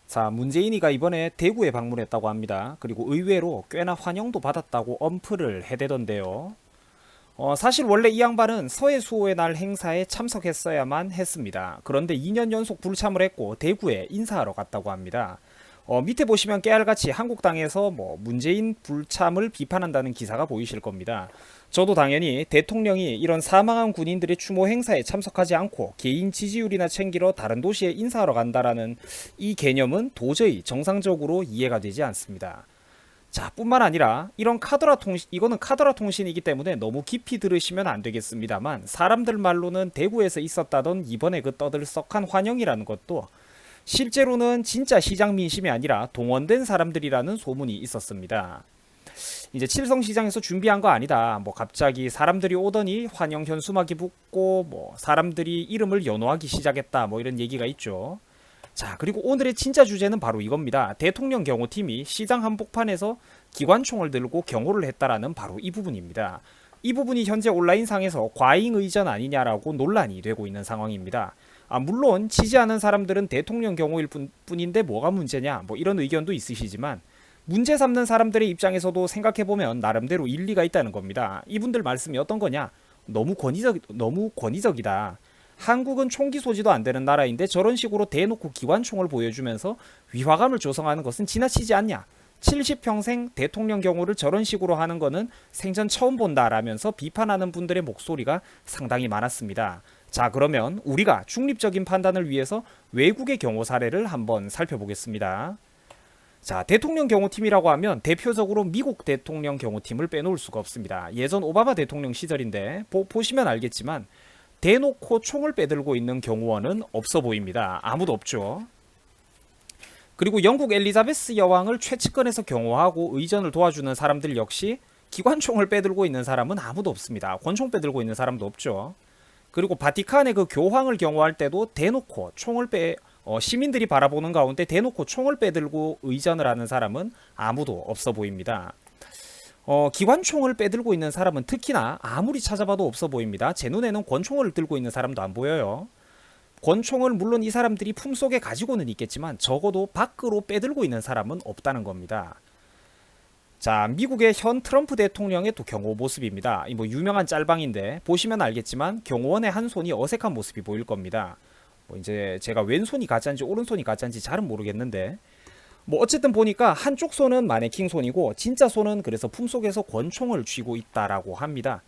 자, 문재인이가 이번에 대구에 방문했다고 합니다. 그리고 의외로 꽤나 환영도 받았다고 엄프를 해대던데요. 사실 원래 이 양반은 서해 수호의 날 행사에 참석했어야만 했습니다. 그런데 2년 연속 불참을 했고 대구에 인사하러 갔다고 합니다. 밑에 보시면 깨알같이 한국당에서 문재인 불참을 비판한다는 기사가 보이실 겁니다. 저도 당연히 대통령이 이런 사망한 군인들의 추모 행사에 참석하지 않고 개인 지지율이나 챙기러 다른 도시에 인사하러 간다라는 이 개념은 도저히 정상적으로 이해가 되지 않습니다. 자, 뿐만 아니라 이거는 카더라 통신이기 때문에 너무 깊이 들으시면 안 되겠습니다만 사람들 말로는 대구에서 있었다던 이번에 그 떠들썩한 환영이라는 것도 실제로는 진짜 시장 민심이 아니라 동원된 사람들이라는 소문이 있었습니다. 이제 칠성시장에서 준비한 거 아니다. 갑자기 사람들이 오더니 환영 현수막이 붙고 사람들이 이름을 연호하기 시작했다. 이런 얘기가 있죠. 자, 그리고 오늘의 진짜 주제는 바로 이겁니다. 대통령 경호팀이 시장 한복판에서 기관총을 들고 경호를 했다라는 바로 이 부분입니다. 이 부분이 현재 온라인상에서 과잉 의전 아니냐라고 논란이 되고 있는 상황입니다. 물론 지지하는 사람들은 대통령 경호일 뿐인데 뭐가 문제냐 이런 의견도 있으시지만 문제 삼는 사람들의 입장에서도 생각해보면 나름대로 일리가 있다는 겁니다. 이분들 말씀이 어떤 거냐? 너무 권위적이다. 한국은 총기 소지도 안 되는 나라인데 저런 식으로 대놓고 기관총을 보여주면서 위화감을 조성하는 것은 지나치지 않냐? 70평생 대통령 경호를 저런 식으로 하는 거는 생전 처음 본다라면서 비판하는 분들의 목소리가 상당히 많았습니다. 자, 그러면 우리가 중립적인 판단을 위해서 외국의 경호 사례를 한번 살펴보겠습니다. 자, 대통령 경호팀이라고 하면 대표적으로 미국 대통령 경호팀을 빼놓을 수가 없습니다. 예전 오바마 대통령 시절인데 보시면 알겠지만 대놓고 총을 빼들고 있는 경호원은 없어 보입니다. 아무도 없죠. 그리고 영국 엘리자베스 여왕을 최측근에서 경호하고 의전을 도와주는 사람들 역시 기관총을 빼들고 있는 사람은 아무도 없습니다. 권총 빼들고 있는 사람도 없죠. 그리고 바티칸의 그 교황을 경호할 때도 대놓고 시민들이 바라보는 가운데 대놓고 총을 빼들고 의전을 하는 사람은 아무도 없어 보입니다. 기관총을 빼들고 있는 사람은 특히나 아무리 찾아봐도 없어 보입니다. 제 눈에는 권총을 들고 있는 사람도 안 보여요. 권총을 물론 이 사람들이 품속에 가지고는 있겠지만 적어도 밖으로 빼들고 있는 사람은 없다는 겁니다. 자, 미국의 현 트럼프 대통령의 또 경호 모습입니다. 유명한 짤방인데 보시면 알겠지만 경호원의 한 손이 어색한 모습이 보일 겁니다. 이제 제가 왼손이 가짜인지 오른손이 가짜인지 잘은 모르겠는데 어쨌든 보니까 한쪽 손은 마네킹 손이고 진짜 손은 그래서 품속에서 권총을 쥐고 있다라고 합니다.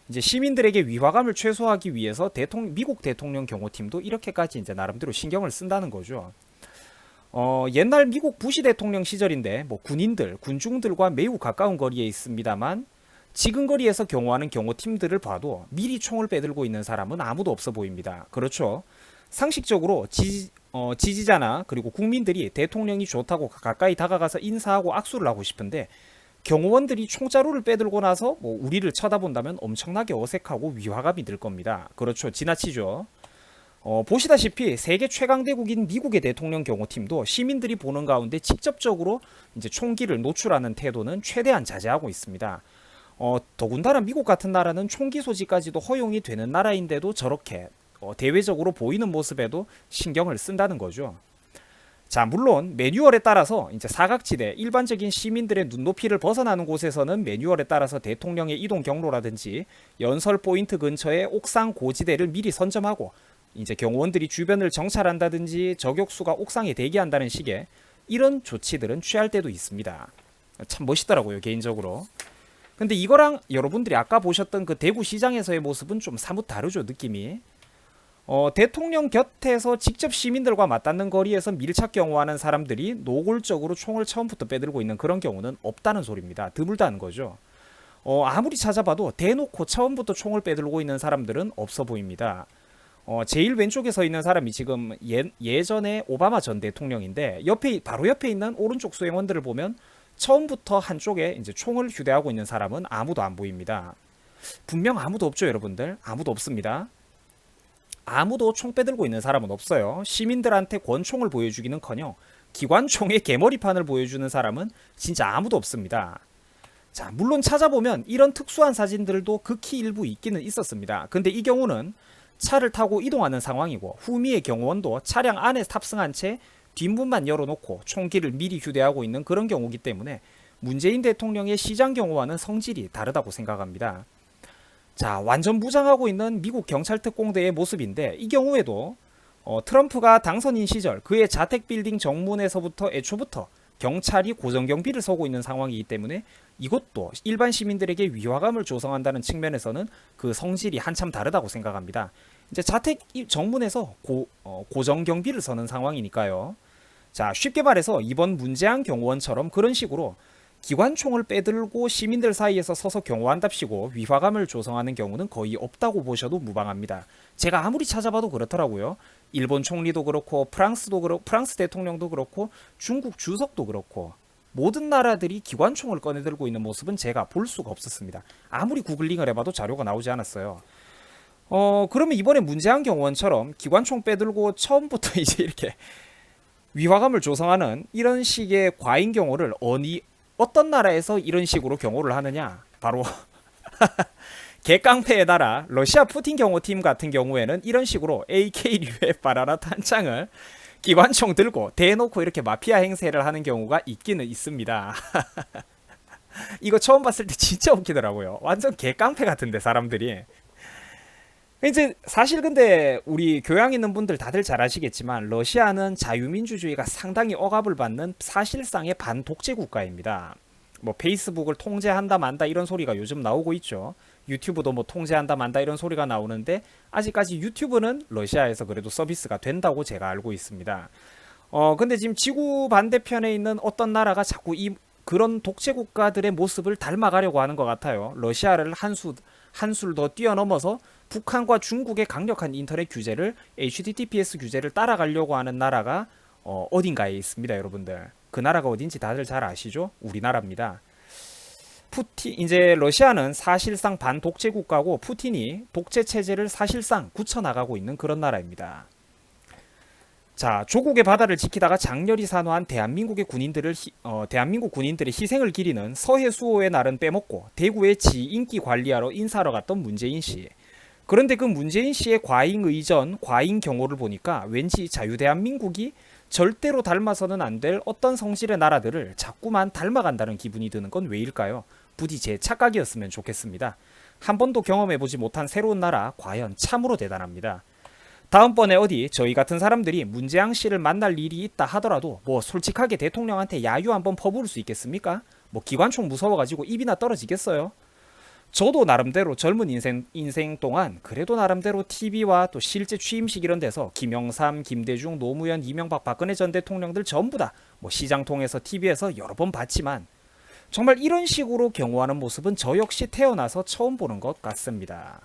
이제 시민들에게 위화감을 최소화하기 위해서 미국 대통령 경호팀도 이렇게까지 이제 나름대로 신경을 쓴다는 거죠. 옛날 미국 부시 대통령 시절인데 군중들과 매우 가까운 거리에 있습니다만 지금 거리에서 경호하는 경호팀들을 봐도 미리 총을 빼들고 있는 사람은 아무도 없어 보입니다. 그렇죠. 상식적으로 지지자나 그리고 국민들이 대통령이 좋다고 가까이 다가가서 인사하고 악수를 하고 싶은데 경호원들이 총자루를 빼들고 나서 우리를 쳐다본다면 엄청나게 어색하고 위화감이 들 겁니다. 그렇죠. 지나치죠. 보시다시피 세계 최강대국인 미국의 대통령 경호팀도 시민들이 보는 가운데 직접적으로 이제 총기를 노출하는 태도는 최대한 자제하고 있습니다. 더군다나 미국 같은 나라는 총기 소지까지도 허용이 되는 나라인데도 저렇게 대외적으로 보이는 모습에도 신경을 쓴다는 거죠. 자, 물론 매뉴얼에 따라서 이제 사각지대 일반적인 시민들의 눈높이를 벗어나는 곳에서는 매뉴얼에 따라서 대통령의 이동 경로라든지 연설 포인트 근처에 옥상 고지대를 미리 선점하고 이제 경호원들이 주변을 정찰한다든지 저격수가 옥상에 대기한다는 식의 이런 조치들은 취할 때도 있습니다. 참 멋있더라고요, 개인적으로. 근데 이거랑 여러분들이 아까 보셨던 그 대구 시장에서의 모습은 좀 사뭇 다르죠, 느낌이. 대통령 곁에서 직접 시민들과 맞닿는 거리에서 밀착 경호하는 사람들이 노골적으로 총을 처음부터 빼들고 있는 그런 경우는 없다는 소리입니다. 드물다는 거죠. 아무리 찾아봐도 대놓고 처음부터 총을 빼들고 있는 사람들은 없어 보입니다. 제일 왼쪽에 서 있는 사람이 지금 예전에 오바마 전 대통령인데 바로 옆에 있는 오른쪽 수행원들을 보면 처음부터 한쪽에 이제 총을 휴대하고 있는 사람은 아무도 안 보입니다. 분명 아무도 없죠, 여러분들. 아무도 없습니다. 아무도 총 빼들고 있는 사람은 없어요. 시민들한테 권총을 보여주기는커녕 기관총의 개머리판을 보여주는 사람은 진짜 아무도 없습니다. 자, 물론 찾아보면 이런 특수한 사진들도 극히 일부 있기는 있었습니다. 근데 이 경우는 차를 타고 이동하는 상황이고 후미의 경호원도 차량 안에 탑승한 채 뒷문만 열어놓고 총기를 미리 휴대하고 있는 그런 경우이기 때문에 문재인 대통령의 시장 경우와는 성질이 다르다고 생각합니다. 자, 완전 무장하고 있는 미국 경찰 특공대의 모습인데 이 경우에도 트럼프가 당선인 시절 그의 자택 빌딩 정문에서부터 애초부터 경찰이 고정 경비를 서고 있는 상황이기 때문에 이것도 일반 시민들에게 위화감을 조성한다는 측면에서는 그 성질이 한참 다르다고 생각합니다. 이제 자택 정문에서 고정 경비를 서는 상황이니까요. 자, 쉽게 말해서 이번 문재안 경호원처럼 그런 식으로 기관총을 빼들고 시민들 사이에서 서서 경호한답시고 위화감을 조성하는 경우는 거의 없다고 보셔도 무방합니다. 제가 아무리 찾아봐도 그렇더라고요. 일본 총리도 그렇고 프랑스도 그렇고 프랑스 대통령도 그렇고 중국 주석도 그렇고 모든 나라들이 기관총을 꺼내들고 있는 모습은 제가 볼 수가 없었습니다. 아무리 구글링을 해봐도 자료가 나오지 않았어요. 그러면 이번에 문재안 경호원처럼 기관총 빼들고 처음부터 이제 이렇게 위화감을 조성하는 이런 식의 과잉 경호를 어떤 나라에서 이런 식으로 경호를 하느냐? 바로 개깡패의 나라 러시아 푸틴 경호팀 같은 경우에는 이런 식으로 AK류의 바라라 탄창을 기관총 들고 대놓고 이렇게 마피아 행세를 하는 경우가 있기는 있습니다. 이거 처음 봤을 때 진짜 웃기더라고요. 완전 개깡패 같은데 사람들이. 이제 사실 근데 우리 교양 있는 분들 다들 잘 아시겠지만 러시아는 자유민주주의가 상당히 억압을 받는 사실상의 반독재 국가입니다. 뭐 페이스북을 통제한다 만다 이런 소리가 요즘 나오고 있죠. 유튜브도 뭐 통제한다 만다 이런 소리가 나오는데 아직까지 유튜브는 러시아에서 그래도 서비스가 된다고 제가 알고 있습니다. 근데 지금 지구 반대편에 있는 어떤 나라가 자꾸 그런 독재 국가들의 모습을 닮아가려고 하는 것 같아요. 러시아를 한술 더 뛰어넘어서 북한과 중국의 강력한 인터넷 규제를 HTTPS 규제를 따라가려고 하는 나라가 어딘가에 있습니다, 여러분들. 그 나라가 어딘지 다들 잘 아시죠? 우리나라입니다. 이제 러시아는 사실상 반독재 국가고 국가고 독재 체제를 사실상 굳혀나가고 있는 그런 나라입니다. 자, 조국의 바다를 지키다가 장렬히 산화한 대한민국 군인들의 희생을 기리는 서해 수호의 날은 빼먹고 대구에 지인기 관리하러 인사하러 갔던 문재인 씨. 그런데 그 문재인 씨의 과잉 의전, 과잉 경호를 보니까 왠지 자유대한민국이 절대로 닮아서는 안 될 어떤 성질의 나라들을 자꾸만 닮아간다는 기분이 드는 건 왜일까요? 부디 제 착각이었으면 좋겠습니다. 한 번도 경험해보지 못한 새로운 나라, 과연 참으로 대단합니다. 다음번에 어디 저희 같은 사람들이 문재양 씨를 만날 일이 있다 하더라도 뭐 솔직하게 대통령한테 야유 한번 퍼부을 수 있겠습니까? 뭐 기관총 무서워가지고 입이나 떨어지겠어요? 저도 나름대로 젊은 인생 동안 그래도 나름대로 TV와 또 실제 취임식 이런 데서 김영삼, 김대중, 노무현, 이명박, 박근혜 전 대통령들 전부 다 뭐 시장 통해서 TV에서 여러 번 봤지만 정말 이런 식으로 경호하는 모습은 저 역시 태어나서 처음 보는 것 같습니다.